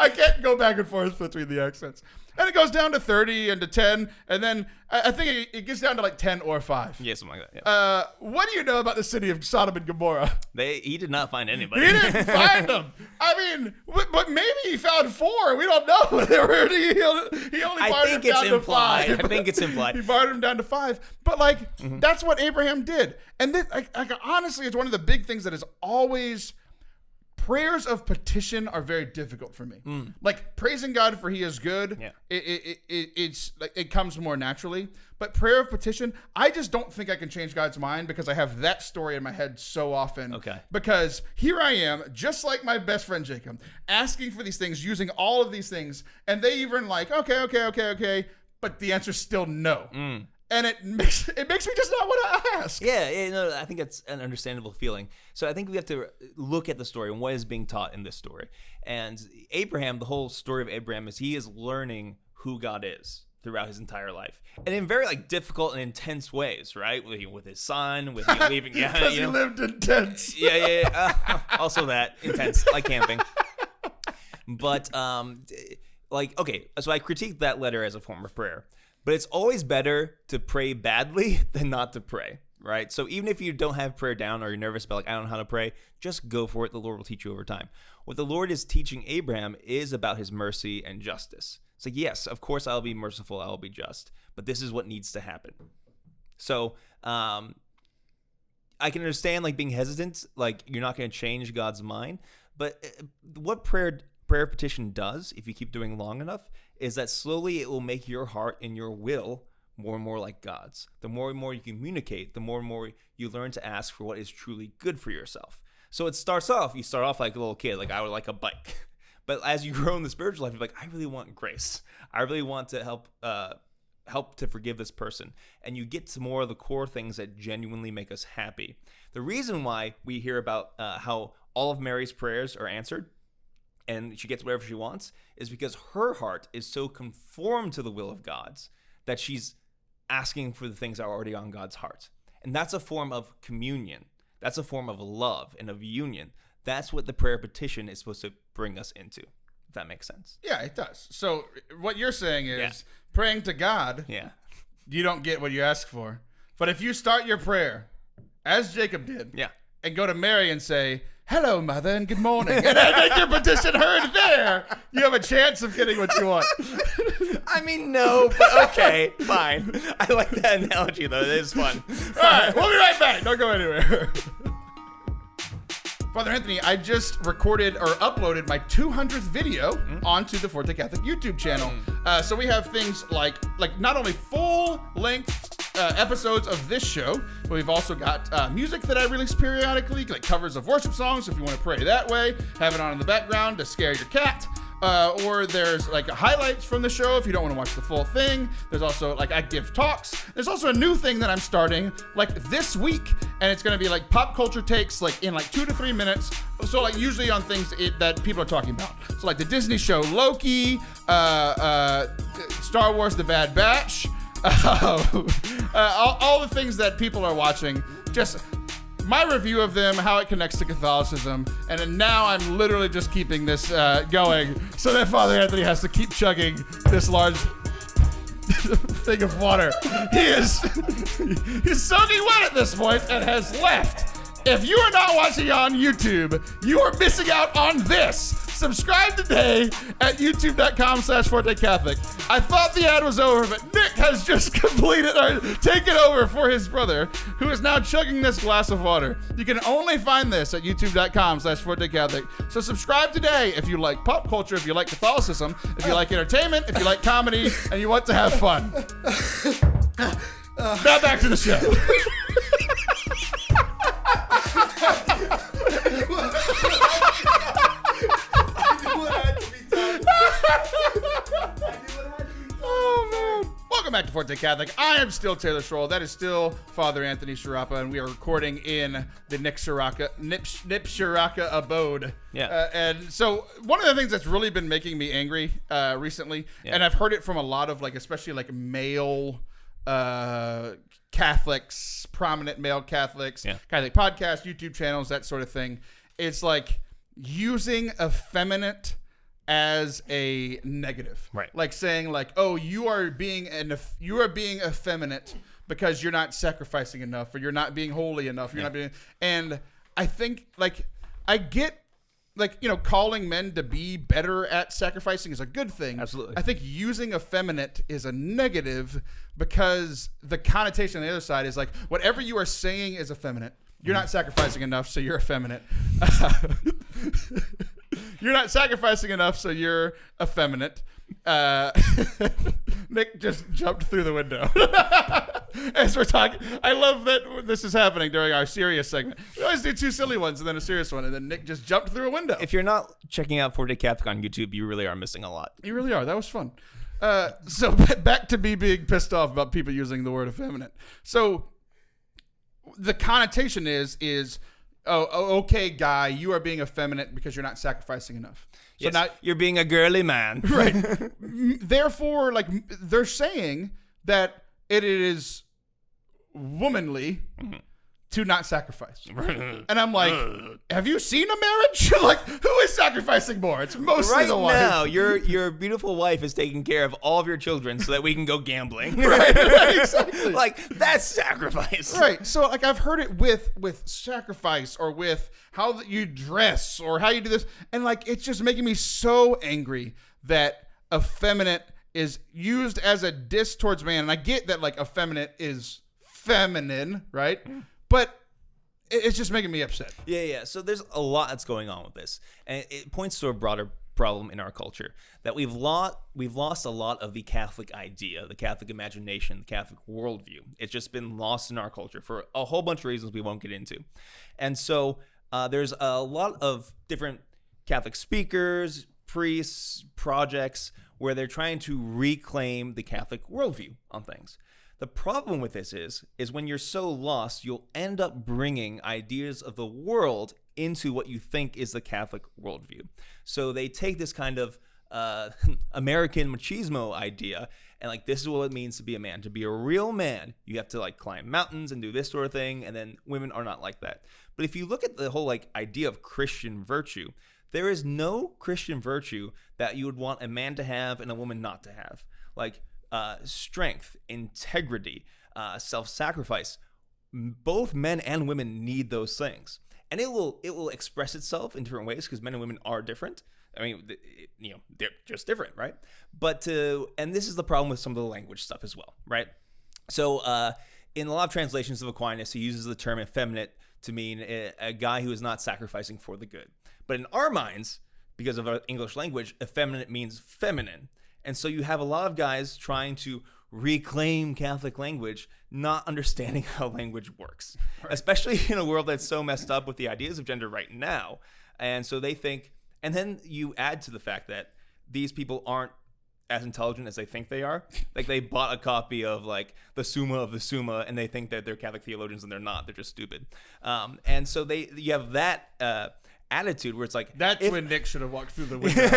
can't go back and forth between the accents. And it goes down to 30 and to 10, and then I think it gets down to 10 or 5. Yeah, something like that. Yeah. What do you know about the city of Sodom and Gomorrah? He did not find anybody. He didn't find them. I mean, but maybe he found 4. We don't know. He only barred him down to 5. I think it's implied. He barred him down to 5. But that's what Abraham did. And this, honestly, it's one of the big things that is always. Prayers of petition are very difficult for me. Praising God for He is good. Yeah. It comes more naturally. But prayer of petition, I just don't think I can change God's mind because I have that story in my head so often. Okay. Because here I am, just like my best friend Jacob, asking for these things, using all of these things, and they even okay, but the answer's still no. And it makes me just not want to ask. Yeah, I think that's an understandable feeling. So I think we have to look at the story and what is being taught in this story. And Abraham, the whole story of Abraham is he is learning who God is throughout his entire life. And in very difficult and intense ways, right? With his son, with him leaving. Yeah, because he lived in tents. Yeah. Also that, intense, like camping. But, okay, so I critiqued that letter as a form of prayer. But it's always better to pray badly than not to pray, right? So even if you don't have prayer down or you're nervous about I don't know how to pray, just go for it. The Lord will teach you over time. What the Lord is teaching Abraham is about his mercy and justice. It's yes, of course I'll be merciful, I'll be just, but this is what needs to happen. So I can understand being hesitant, you're not going to change God's mind, but what prayer petition does, if you keep doing long enough, is that slowly it will make your heart and your will more and more like God's. The more and more you communicate, the more and more you learn to ask for what is truly good for yourself. So you start off like a little kid, like I would like a bike. But as you grow in the spiritual life, you're like, I really want grace. I really want to help to forgive this person. And you get to more of the core things that genuinely make us happy. The reason why we hear about how all of Mary's prayers are answered and she gets whatever she wants is because her heart is so conformed to the will of God's that she's asking for the things that are already on God's heart. And that's a form of communion. That's a form of love and of union. That's what the prayer petition is supposed to bring us into, if that makes sense. Yeah, it does. So what you're saying is praying to God, you don't get what you ask for. But if you start your prayer, as Jacob did, and go to Mary and say, hello, mother, and good morning, and make your petition heard there, you have a chance of getting what you want. I mean, no, but okay, fine. I like that analogy, though. It is fun. All right, we'll be right back. Don't go anywhere. Father Anthony, I just recorded or uploaded my 200th video onto the Forte Catholic YouTube channel. So we have things like not only full-length episodes of this show, but we've also got music that I release periodically, like covers of worship songs if you want to pray that way, have it on in the background to scare your cat. Or there's like highlights from the show if you don't want to watch the full thing. There's also like I give talks. There's also a new thing that I'm starting like this week, and it's going to be like pop culture takes like in like 2 to 3 minutes. So like usually on things that people are talking about. So like the Disney show Loki, Star Wars The Bad Batch, all the things that people are watching. Just my review of them, how it connects to Catholicism, and then now I'm literally just keeping this going so that Father Anthony has to keep chugging this large thing of water. He's soaking wet at this point and has left. If you are not watching on YouTube, you are missing out on this. Subscribe today at youtube.com/Forte Catholic. I thought the ad was over, but Nick has just completed or taken over for his brother, who is now chugging this glass of water. You can only find this at youtube.com/Forte Catholic. So subscribe today if you like pop culture, if you like Catholicism, if you like entertainment, if you like comedy, and you want to have fun. Now back to the show. Oh man! Welcome back to Forte Catholic. I am still Taylor Schroll. That is still Father Anthony Sciarappa, and we are recording in the Nip Sciarappa abode. Yeah. And so one of the things that's really been making me angry recently, and I've heard it from a lot of like, especially like male Catholics, prominent male Catholics, Catholic podcasts, YouTube channels, that sort of thing. It's like using effeminate as a negative, right? Like saying like, oh, you are being effeminate because you're not sacrificing enough, or you're not being holy enough. You're not being, and I think like I get like, you know, calling men to be better at sacrificing is a good thing. Absolutely. I think using effeminate is a negative because the connotation on the other side is like whatever you are saying is effeminate. You're not sacrificing enough, so you're effeminate. You're not sacrificing enough, so you're effeminate. Nick just jumped through the window. As we're talking, I love that this is happening during our serious segment. We always do 2 silly ones and then a serious one, and then Nick just jumped through a window. If you're not checking out Forte Catholic on YouTube, you really are missing a lot. You really are. That was fun. So back to me being pissed off about people using the word effeminate. So the connotation is oh, okay, guy, you are being effeminate because you're not sacrificing enough. So yes, now you're being a girly man. Right. Therefore, like, they're saying that it is womanly to not sacrifice. And I'm like, have you seen a marriage? Like, who is sacrificing more? It's mostly the wife. Right now, your beautiful wife is taking care of all of your children so that we can go gambling. Right, exactly. Like, that's sacrifice. Right. So, like, I've heard it with sacrifice, or with how you dress, or how you do this. And, like, it's just making me so angry that effeminate is used as a diss towards man. And I get that, like, effeminate is feminine, right? But it's just making me upset. Yeah. So there's a lot that's going on with this. And it points to a broader problem in our culture, that we've lost a lot of the Catholic idea, the Catholic imagination, the Catholic worldview. It's just been lost in our culture for a whole bunch of reasons we won't get into. And so there's a lot of different Catholic speakers, priests, projects where they're trying to reclaim the Catholic worldview on things. The problem with this is when you're so lost, you'll end up bringing ideas of the world into what you think is the Catholic worldview. So they take this kind of American machismo idea and like, this is what it means to be a man. To be a real man, you have to like climb mountains and do this sort of thing. And then women are not like that. But if you look at the whole like idea of Christian virtue, there is no Christian virtue that you would want a man to have and a woman not to have. Like strength, integrity, self-sacrifice. Both men and women need those things. And it will express itself in different ways because men and women are different. I mean, they're just different, right? And this is the problem with some of the language stuff as well, right? So in a lot of translations of Aquinas, he uses the term effeminate to mean a guy who is not sacrificing for the good. But in our minds, because of our English language, effeminate means feminine. And so you have a lot of guys trying to reclaim Catholic language, not understanding how language works, right. Especially in a world that's so messed up with the ideas of gender right now. And so they think, and then you add to the fact that these people aren't as intelligent as they think they are. Like they bought a copy of like the Summa of the Summa and they think that they're Catholic theologians and they're not. They're just stupid. And so you have that attitude where it's like... That's when Nick should have walked through the window.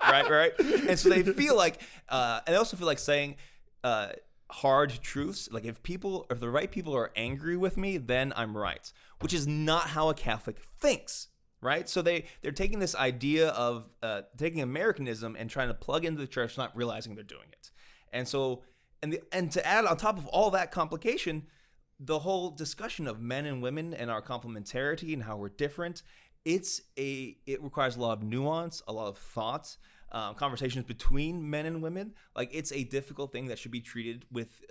Right. And so they feel like, and they also feel like saying hard truths. Like if the right people are angry with me, then I'm right, which is not how a Catholic thinks, right? So they're taking this idea of taking Americanism and trying to plug into the church, not realizing they're doing it. And so, and to add on top of all that complication, the whole discussion of men and women and our complementarity and how we're different, it requires a lot of nuance, a lot of thought. Conversations between men and women, like it's a difficult thing that should be treated with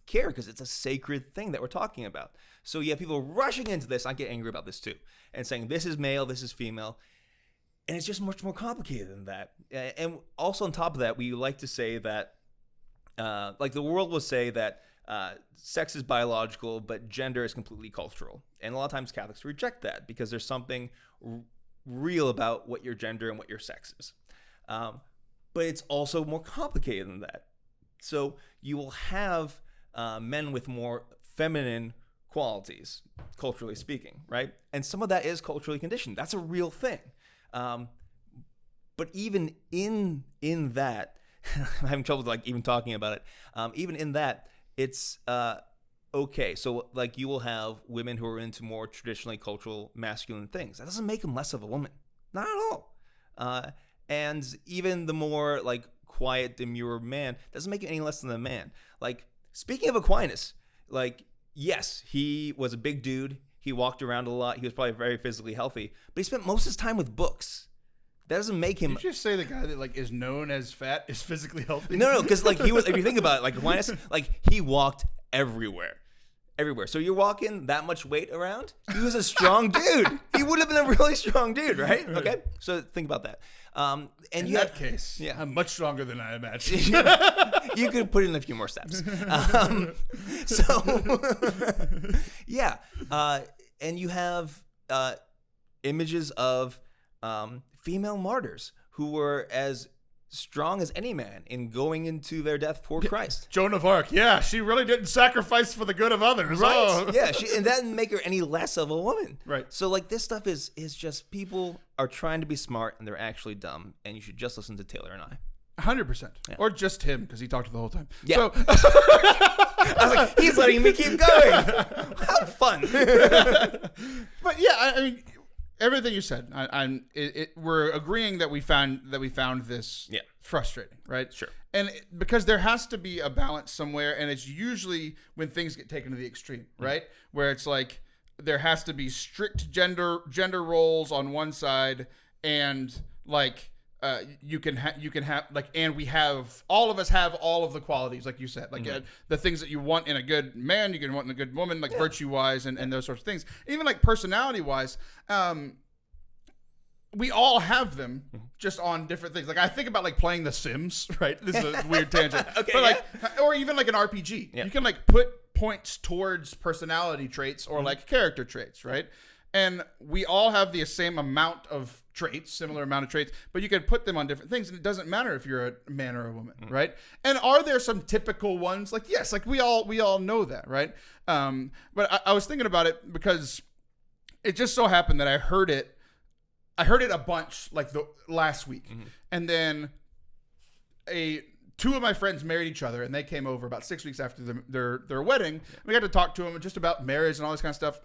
care because it's a sacred thing that we're talking about. So you have people rushing into this. I get angry about this too, and saying this is male, this is female, and it's just much more complicated than that. And also on top of that, we like to say that, like the world will say that sex is biological, but gender is completely cultural. And a lot of times Catholics reject that because there's something real about what your gender and what your sex is. But it's also more complicated than that. So you will have men with more feminine qualities, culturally speaking, right? And some of that is culturally conditioned. That's a real thing. But even in that, I'm having trouble like even talking about it. Even in that, it's okay. So like you will have women who are into more traditionally cultural masculine things. That doesn't make them less of a woman. Not at all. And even the more like quiet, demure man doesn't make you any less than a man. Like speaking of Aquinas, like yes, he was a big dude. He walked around a lot. He was probably very physically healthy, but he spent most of his time with books. That doesn't make him. Did you just say the guy that like is known as fat is physically healthy? No, because like he was. If you think about it, like Aquinas, like he walked everywhere. So you're walking that much weight around. He was a strong dude. He would have been a really strong dude, right? Okay, so think about that. And in that case, yeah, I'm much stronger than I imagined. You could put in a few more steps. Yeah, and you have images of female martyrs who were as strong as any man in going into their death for Christ. Joan of Arc, yeah, she really didn't sacrifice for the good of others. Right, oh. Yeah, and that didn't make her any less of a woman. Right. So like this stuff is just people are trying to be smart and they're actually dumb, and you should just listen to Taylor and I. 100%. Yeah. Or just him, because he talked the whole time. Yeah. So I was like, he's letting me keep going. How fun. But yeah, I mean, everything you said, we're agreeing that we found this frustrating, right? Sure. And because there has to be a balance somewhere, and it's usually when things get taken to the extreme, right? Where it's like there has to be strict gender roles on one side, and like you can have like, and we have all of us have all of the qualities, like you said, like the things that you want in a good man, you can want in a good woman, like virtue wise and those sorts of things, even like personality wise. We all have them, just on different things. Like I think about like playing The Sims, right? This is a weird tangent, okay, but like, or even like an RPG. Yeah. You can like put points towards personality traits or like character traits, right? And we all have the same amount of traits, similar amount of traits, but you can put them on different things, and it doesn't matter if you're a man or a woman, right? And are there some typical ones? Like, yes, like we all know that, right? But I was thinking about it because it just so happened that I heard it a bunch like the last week, and then two of my friends married each other, and they came over about 6 weeks after their wedding. We got to talk to them just about marriage and all this kind of stuff.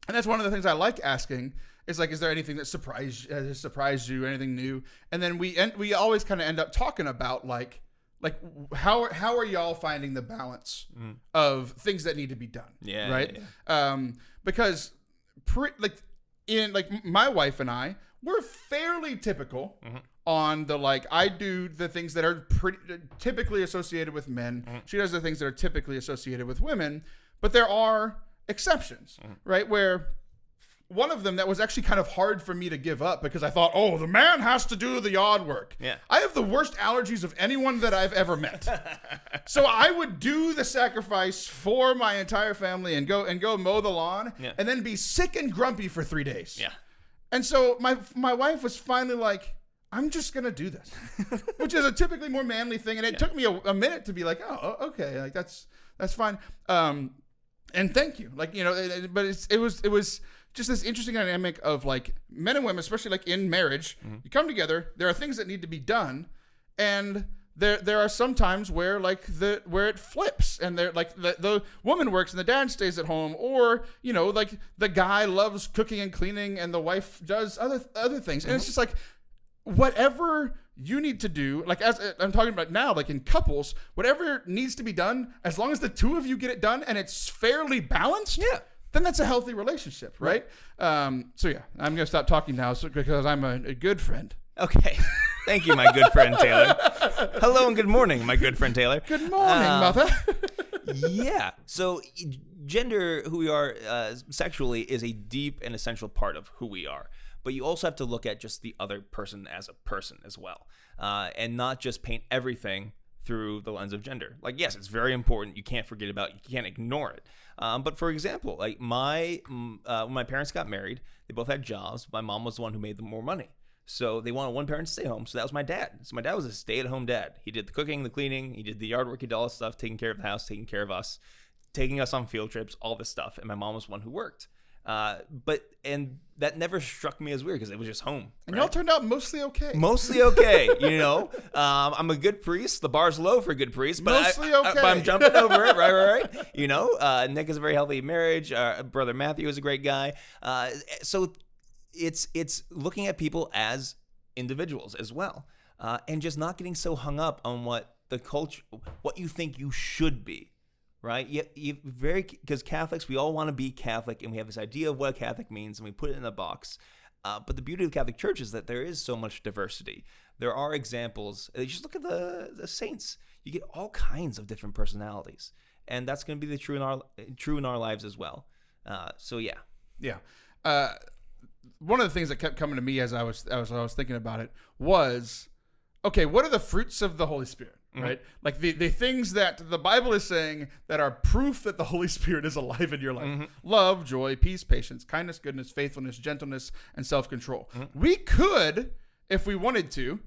And that's one of the things I like asking is like, is there anything that surprised you, anything new? And then we always kind of end up talking about like how are y'all finding the balance of things that need to be done? Yeah, right. Yeah. Because my wife and I, we're fairly typical on the like, I do the things that are pretty typically associated with men. She does the things that are typically associated with women, but there are exceptions, right? Where one of them that was actually kind of hard for me to give up because I thought, oh, the man has to do the yard work. Yeah. I have the worst allergies of anyone that I've ever met. So I would do the sacrifice for my entire family and go mow the lawn and then be sick and grumpy for 3 days. Yeah. And so my wife was finally like, I'm just going to do this, which is a typically more manly thing. And it took me a minute to be like, oh, okay. Like that's fine. And thank you. Like, you know, but it was just this interesting dynamic of like men and women, especially like in marriage, you come together, there are things that need to be done. And there are some times where like where it flips and they're like the woman works and the dad stays at home, or, you know, like the guy loves cooking and cleaning and the wife does other things. And it's just like, whatever you need to do, like as I'm talking about now, like in couples, whatever needs to be done, as long as the two of you get it done and it's fairly balanced, then that's a healthy relationship, right? So yeah, I'm gonna stop talking now because I'm a good friend. Okay. Thank you, my good friend Taylor. Hello and good morning, my good friend Taylor. Good morning, mother. Yeah. So gender, who we are sexually, is a deep and essential part of who we are. But you also have to look at just the other person as a person as well, and not just paint everything through the lens of gender. Like, yes, it's very important. You can't forget about it. You can't ignore it. But for example, like when my parents got married, they both had jobs. My mom was the one who made them more money. So they wanted one parent to stay home. So that was my dad. So my dad was a stay-at-home dad. He did the cooking, the cleaning. He did the yard work. He did all this stuff, taking care of the house, taking care of us, taking us on field trips, all this stuff. And my mom was the one who worked. And that never struck me as weird because it was just home. And y'all turned out mostly okay. Mostly okay, you know. I'm a good priest. The bar's low for a good priest, but mostly okay. But I'm jumping over it, right. You know, Nick is a very healthy marriage. Brother Matthew is a great guy. So it's looking at people as individuals as well, and just not getting so hung up on what the culture, what you think you should be. Right? Because Catholics, we all want to be Catholic, and we have this idea of what Catholic means, and we put it in a box. But the beauty of the Catholic Church is that there is so much diversity. There are examples. You just look at the saints. You get all kinds of different personalities, and that's going to be true in our lives as well. So yeah. Yeah. One of the things that kept coming to me as I was thinking about it was, okay, what are the fruits of the Holy Spirit? Right? Like the things that the Bible is saying that are proof that the Holy Spirit is alive in your life. Love, joy, peace, patience, kindness, goodness, faithfulness, gentleness, and self-control. We could, if we wanted to,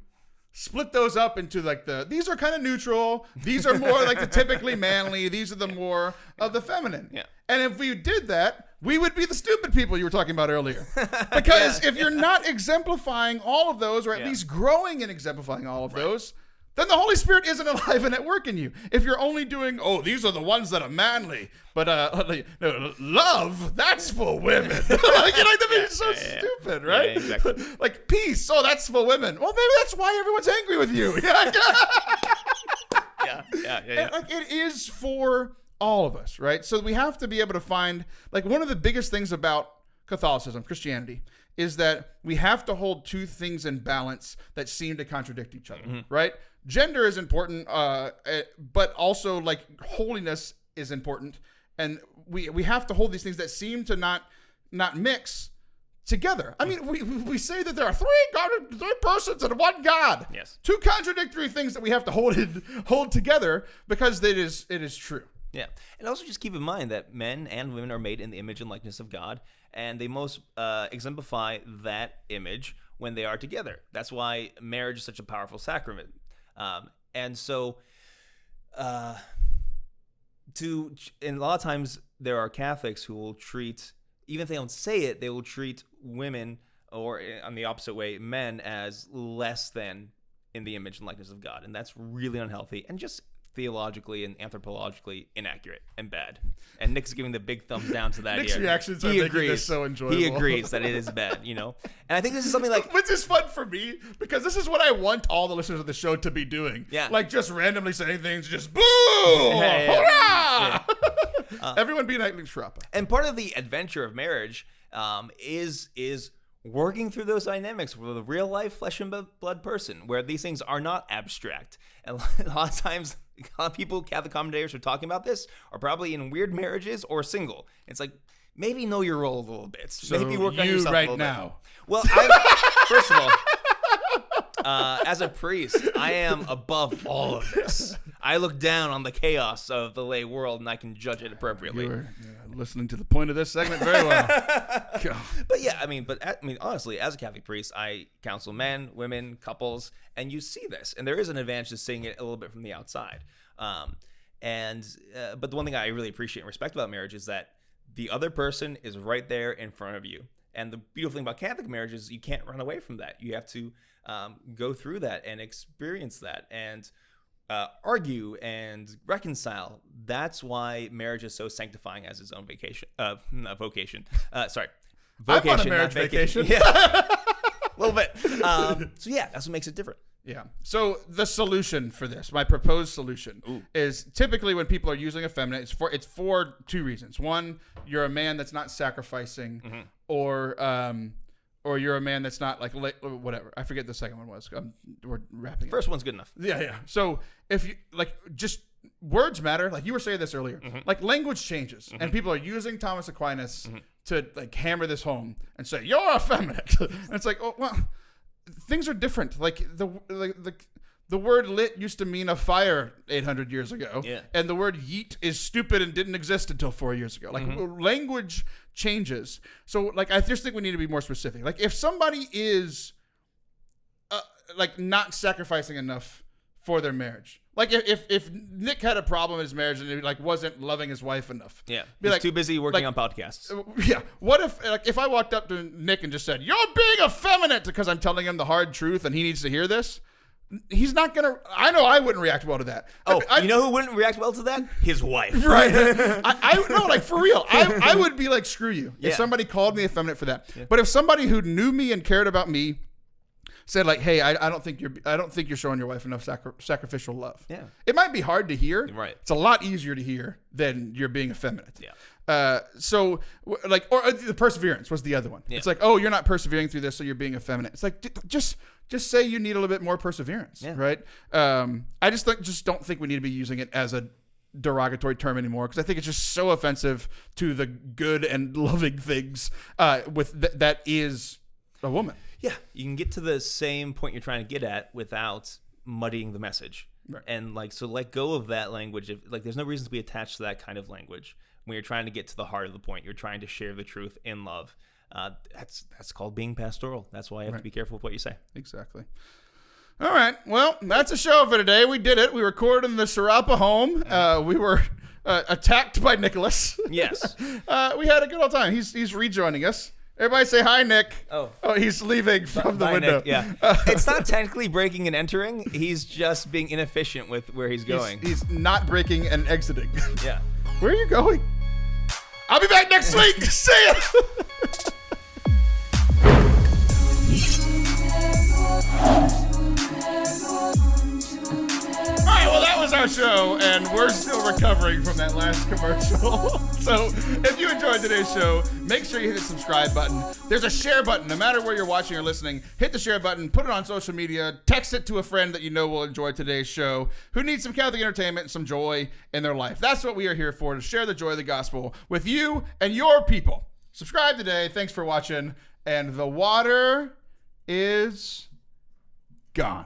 split those up into like these are kind of neutral. These are more like the typically manly. These are the more of the feminine. Yeah. And if we did that, we would be the stupid people you were talking about earlier. Because if you're not exemplifying all of those, or at least growing and exemplifying all of those, then the Holy Spirit isn't alive and at work in you. If you're only doing, these are the ones that are manly, but love, that's for women. It's so stupid, right? Yeah, exactly. Like peace, that's for women. Well, maybe that's why everyone's angry with you. Yeah. Like it is for all of us, right? So we have to be able to find, like, one of the biggest things about Catholicism, Christianity, is that we have to hold two things in balance that seem to contradict each other, right? Gender is important, but also like holiness is important, and we have to hold these things that seem to not mix together. I mean, we say that there are three persons and one God. Yes. Two contradictory things that we have to hold together because it is true. Yeah. And also just keep in mind that men and women are made in the image and likeness of God, and they most exemplify that image when they are together. That's why marriage is such a powerful sacrament. And so, and a lot of times there are Catholics who will treat, even if they don't say it, they will treat women, or on the opposite way, men, as less than in the image and likeness of God. And that's really unhealthy and just theologically and anthropologically inaccurate and bad. And Nick's giving the big thumbs down to that. Nick's reactions are making this so enjoyable. He agrees that it is bad, you know? And I think this is something like... Which is fun for me, because this is what I want all the listeners of the show to be doing. Yeah. Like, just randomly saying things, just boo! Yeah. Hurrah! Everyone be like Sciarappa. And part of the adventure of marriage is working through those dynamics with a real life flesh and blood person, where these things are not abstract. And a lot of times, a lot of people, Catholic commentators, who are talking about this are probably in weird marriages or single. It's like, maybe know your role a little bit. So maybe work on you yourself right a little now. bit. Well, first of all, as a priest, I am above all of this. I look down on the chaos of the lay world, and I can judge it appropriately. You were listening to the point of this segment very well. But yeah, I mean, honestly, as a Catholic priest, I counsel men, women, couples, and you see this, and there is an advantage to seeing it a little bit from the outside. But the one thing I really appreciate and respect about marriage is that the other person is right there in front of you. And the beautiful thing about Catholic marriage is you can't run away from that. You have to go through that and experience that and argue and reconcile. That's why marriage is so sanctifying as its own vocation. Vocation. I'm on a marriage vacation. Yeah, a little bit. So yeah, that's what makes it different. Yeah. So the solution for this, my proposed solution, is typically when people are using effeminate, it's for two reasons. One, you're a man that's not sacrificing, or you're a man that's not like whatever. I forget the second one was. We're wrapping. First one's good enough. Yeah. So if you like, just words matter. Like you were saying this earlier. Like language changes, and people are using Thomas Aquinas to like hammer this home and say you're effeminate. And it's like, oh well. Things are different. Like the word lit used to mean a fire 800 years ago. Yeah. And the word yeet is stupid and didn't exist until 4 years ago. Like language changes. So like I just think we need to be more specific. Like if somebody is like not sacrificing enough for their marriage. Like if Nick had a problem in his marriage and he like wasn't loving his wife enough. Yeah. He's too busy working on podcasts. Yeah. What if I walked up to Nick and just said, "You're being effeminate," because I'm telling him the hard truth and he needs to hear this? He's not going to, I know I wouldn't react well to that. Oh, you know who wouldn't react well to that? His wife. Right. I no, like for real. I would be like, screw you. If somebody called me effeminate for that. Yeah. But if somebody who knew me and cared about me said like, "Hey, I don't think you're showing your wife enough sacrificial love." Yeah. It might be hard to hear. Right. It's a lot easier to hear than you're being effeminate. Yeah. So like, or the perseverance was the other one. Yeah. It's like, "Oh, you're not persevering through this, so you're being effeminate." It's like, just say you need a little bit more perseverance. Yeah. Right. I just don't think we need to be using it as a derogatory term anymore, because I think it's just so offensive to the good and loving things that is a woman. Yeah, you can get to the same point you're trying to get at without muddying the message. Right. And like, so let go of that language. There's no reason to be attached to that kind of language when you're trying to get to the heart of the point. You're trying to share the truth in love. That's called being pastoral. That's why you have to be careful with what you say. Exactly. All right. Well, that's a show for today. We did it. We recorded in the Sciarappa home. We were attacked by Nicholas. Yes. We had a good old time. He's rejoining us. Everybody say hi, Nick. Oh, he's leaving from the window. Nick. Yeah. It's not technically breaking and entering. He's just being inefficient with where he's going. He's not breaking and exiting. Yeah. Where are you going? I'll be back next week. See ya. Well, that was our show, and we're still recovering from that last commercial. So if you enjoyed today's show, make sure you hit the subscribe button. There's a share button. No matter where you're watching or listening, hit the share button, put it on social media, text it to a friend that you know will enjoy today's show, who needs some Catholic entertainment and some joy in their life. That's what we are here for, to share the joy of the gospel with you and your people. Subscribe today. Thanks for watching. And the water is gone.